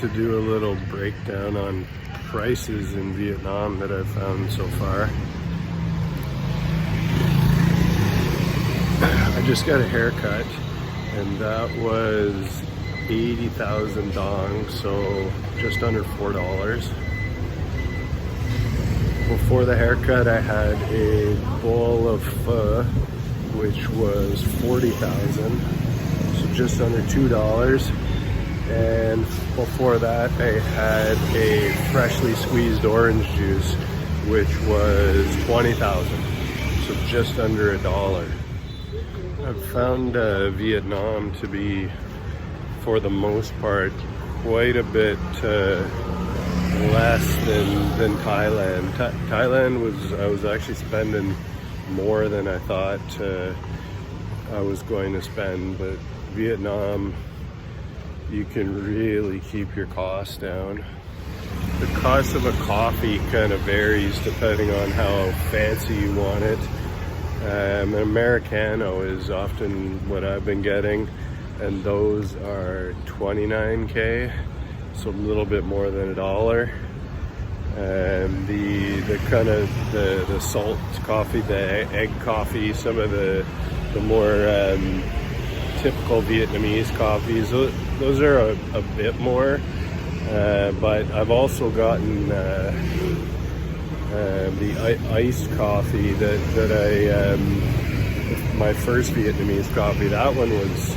to do a little breakdown on prices in Vietnam that I've found so far. I just got a haircut and that was 80,000 dong, so just under $4. Before the haircut I had a bowl of pho, which was 40,000, so just under $2. And before that I had a freshly squeezed orange juice, which was 20,000, so just under $1. I've found Vietnam to be, for the most part, quite a bit less than Thailand. Thailand I was actually spending more than I thought I was going to spend, but Vietnam, you can really keep your costs down. The cost of a coffee kind of varies depending on how fancy you want it. An Americano is often what I've been getting, and those are 29K, so a little bit more than $1. And the kind of the salt coffee, the egg coffee, some of the more typical Vietnamese coffees, those are a bit more, but I've also gotten the iced coffee that I my first Vietnamese coffee, that one was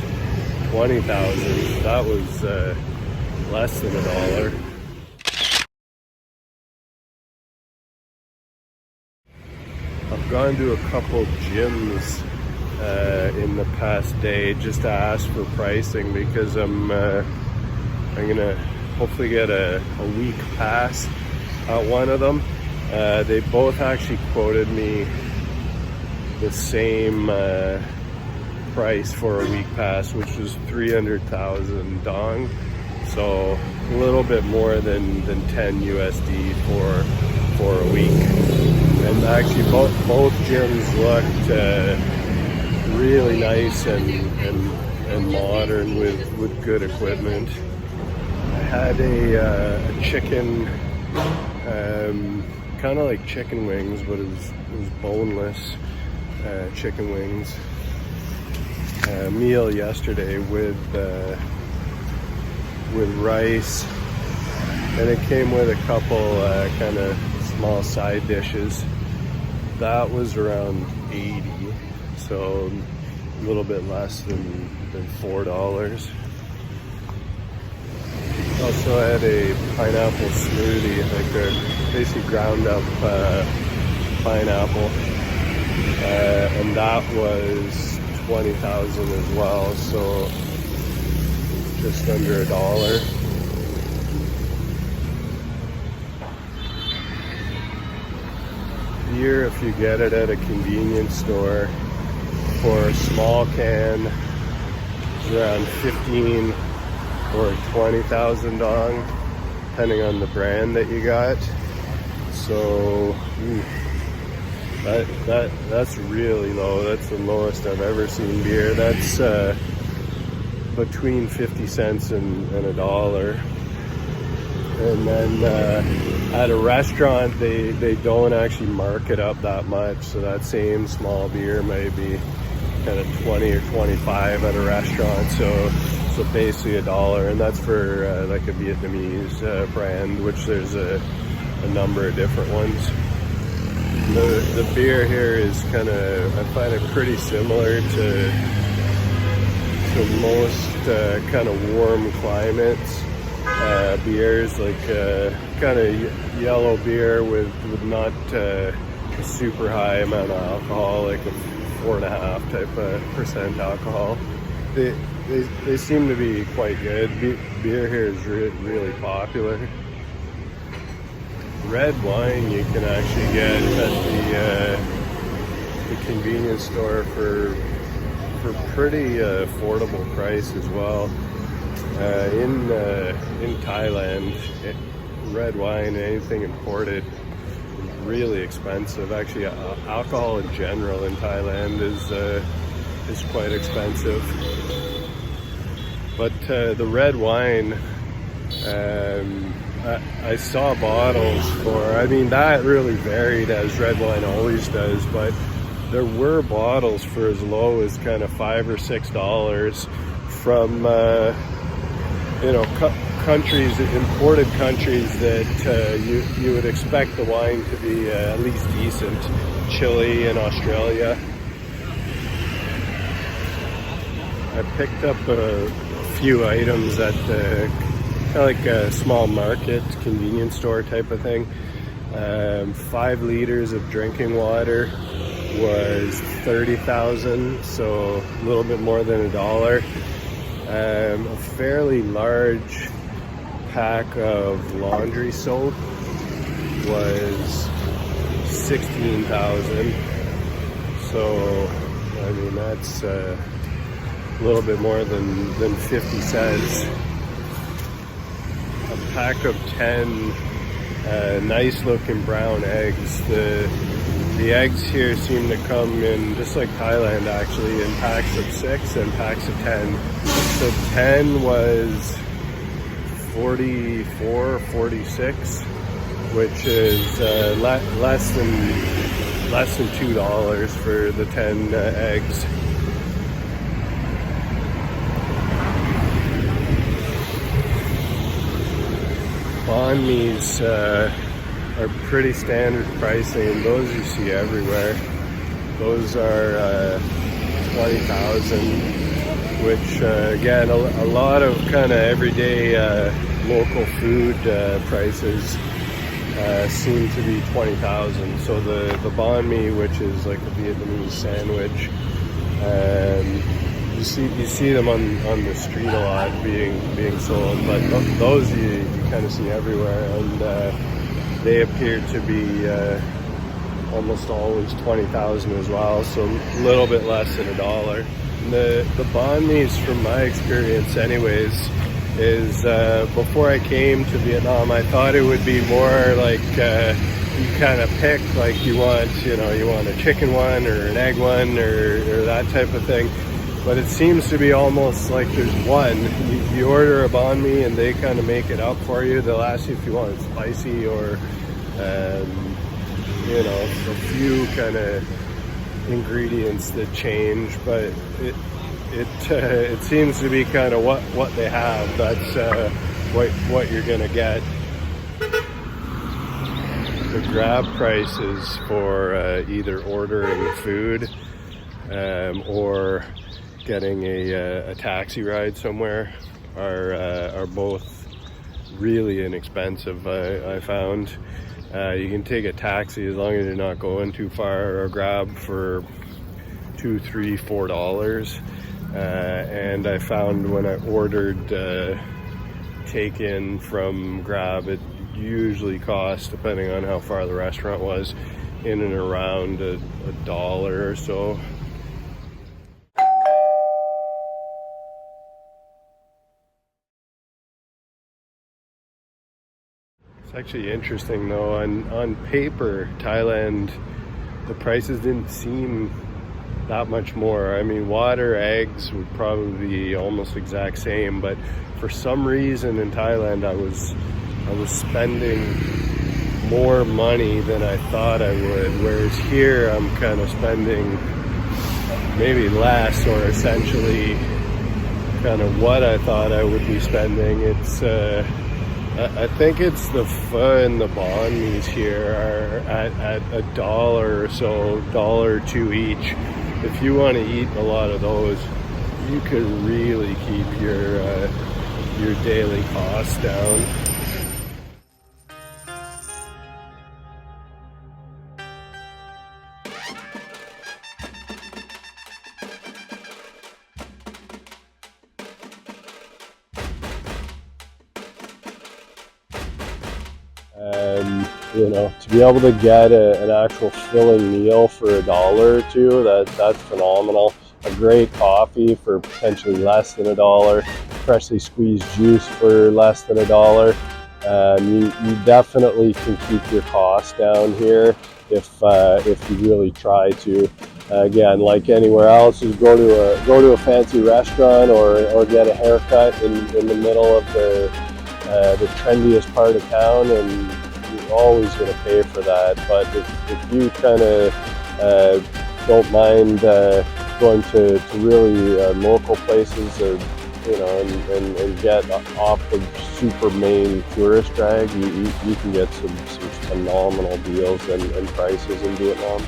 20,000. That was less than $1. I've gone to a couple gyms in the past day just to ask for pricing, because I'm gonna hopefully get a week pass at one of them. They both actually quoted me the same price for a week pass, which was 300,000 dong, so a little bit more than 10 USD for a week. And actually both gyms looked really nice and modern with good equipment. I had a chicken, kind of like chicken wings, but it was boneless chicken wings meal yesterday with rice, and it came with a couple kind of small side dishes. That was around 80, so a little bit less than $4. Also had a pineapple smoothie, like a basically ground up pineapple, and that was 20,000 as well, so just under $1. Beer, if you get it at a convenience store, for a small can, it's around 15 or 20,000 dong, depending on the brand that you got. So that's really low. That's the lowest I've ever seen beer. That's between 50 cents and $1. And then at a restaurant, they don't actually mark it up that much, so that same small beer may be kind of 20 or 25 at a restaurant, so basically $1, and that's for like a Vietnamese brand, which there's a number of different ones. The beer here is kind of, I find it pretty similar to most kind of warm climates. Beers, like kind of yellow beer with not a super high amount of alcohol, like a 4.5% type of alcohol. They seem to be quite good. Beer here is really popular. Red wine you can actually get at the convenience store for pretty affordable price as well. In Thailand, red wine, anything imported, is really expensive. Actually, alcohol in general in Thailand is quite expensive. But the red wine I saw bottles for, I mean, that really varied as red wine always does, but there were bottles for as low as kind of $5 or $6 from, you know, countries, imported countries that you would expect the wine to be at least decent. Chile and Australia. I picked up a few items at the kind of like a small market, convenience store type of thing. 5 liters of drinking water was 30,000, so a little bit more than $1. A fairly large pack of laundry soap was 16,000. So I mean, that's a little bit more than 50 cents. A pack of 10 nice looking brown eggs. The eggs here seem to come in, just like Thailand actually, in packs of 6 and packs of 10. So 10 was 44, 46, which is less than $2 for the 10 eggs. Bahn Mi's are pretty standard pricing. Those you see everywhere. Those are 20,000, which again, a lot of kind of everyday local food prices seem to be 20,000. So the Bahn Mi, which is like a Vietnamese sandwich, you see them on the street a lot being sold, but those you kind of see everywhere, and they appear to be almost always 20,000 as well, so a little bit less than $1. And the Bahn Mi's, from my experience anyways, is before I came to Vietnam, I thought it would be more like you kind of pick, like you want a chicken one or an egg one or that type of thing. But it seems to be almost like there's one. You order a Bahn Mi and they kind of make it up for you. They'll ask you if you want it spicy or, you know, a few kind of ingredients that change. But it seems to be kind of what they have. That's what you're gonna get. The grab prices for either ordering food or getting a taxi ride somewhere are both really inexpensive. I found you can take a taxi as long as you're not going too far, or grab for $2, $3, $4. And I found when I ordered take-in from Grab, it usually cost, depending on how far the restaurant was, in and around $1 or so. It's actually interesting though, on paper, Thailand, the prices didn't seem that much more. I mean, water, eggs would probably be almost exact same, but for some reason in Thailand I was spending more money than I thought I would, whereas here I'm kind of spending maybe less, or essentially kind of what I thought I would be spending. It's I think it's the pho and the banh mi's here are at $1 or so, $1 or $2 each. If you want to eat a lot of those, you could really keep your daily costs down. You know, to be able to get an actual filling meal for $1 or $2, that's phenomenal. A great coffee for potentially less than $1, freshly squeezed juice for less than $1. You definitely can keep your costs down here if you really try to. Again, like anywhere else, you go to a fancy restaurant or get a haircut in the middle of the the trendiest part of town, and you're always going to pay for that. But if you kind of don't mind going to really local places, and get off the super main tourist drag, you can get some phenomenal deals and prices in Vietnam.